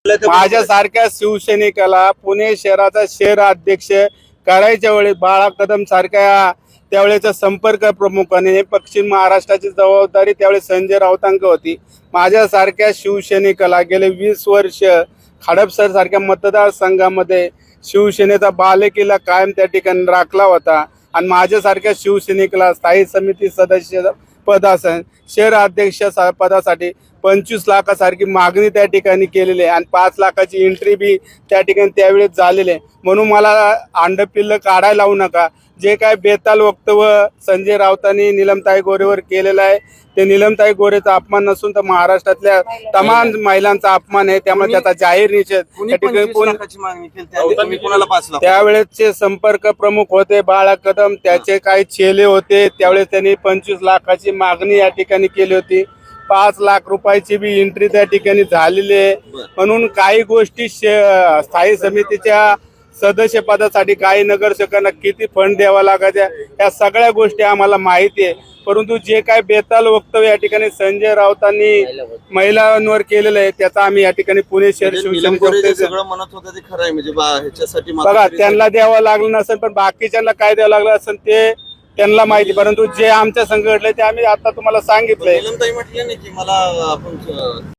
माझ्यासारख्या शिवसैनिकाला पुणे शहराचा शहर अध्यक्ष करायच्या वेळी बाळा कदम सारख्या त्यावेळेचा संपर्क प्रमुखाने पश्चिम महाराष्ट्राची जबाबदारी त्यावेळेस संजय राऊतांक होती। माझ्यासारख्या शिवसैनिकाला गेले 20 वर्ष खडपसर सारख्या मतदारसंघामध्ये शिवसेनेचा बालेकिल्ला कायम त्या ठिकाणी राखला होता आणि माझ्यासारख्या शिवसैनिकाला स्थायी समिती सदस्य पदासन शहर अध्यक्ष पदासाठी 25 लाखासारखी मागणी त्या ठिकाणी केलेली आहे आणि 5 लाखाची एंट्री बी त्या ठिकाणी त्यावेळेस झालेली आहे। म्हणून मला अंडपिल्ल काढायला लावू नका। जे काय बेताल वक्तव्य संजय राऊतांनी नीलमताई गोरेवर केलेलं आहे ते नीलमताई गोरेचा अपमान नसून तर महाराष्ट्रातल्या तमाम महिलांचा अपमान आहे। त्यामुळे त्याचा जाहीर निषेध त्यावेळेसचे संपर्क प्रमुख होते बाळा कदम, त्याचे काही चेले होते। त्यावेळेस त्यांनी 25 लाखाची मागणी या ठिकाणी केली होती। 5 लाख रुपयाची बी एंट्री त्या ठिकाणी झालेली आहे। म्हणून काही गोष्टी स्थायी समितीच्या सदस्य पदासाठी काही नगरसेवकांना किती फंड द्यावा लागायचा या सगळ्या गोष्टी आम्हाला माहिती आहे। परंतु जे काय बेताल वक्तव्य या ठिकाणी संजय राऊतांनी महिलांवर केलेलं आहे त्याचा आम्ही या ठिकाणी पुणे शहर बघा त्यांना द्यावं लागलं नसेल पण बाकीच्यांना काय द्यावं लागलं असेल ते त्यांना माहिती। परंतु जे आमच्या संघ घडलंय ते आम्ही आता तुम्हाला सांगितलंय।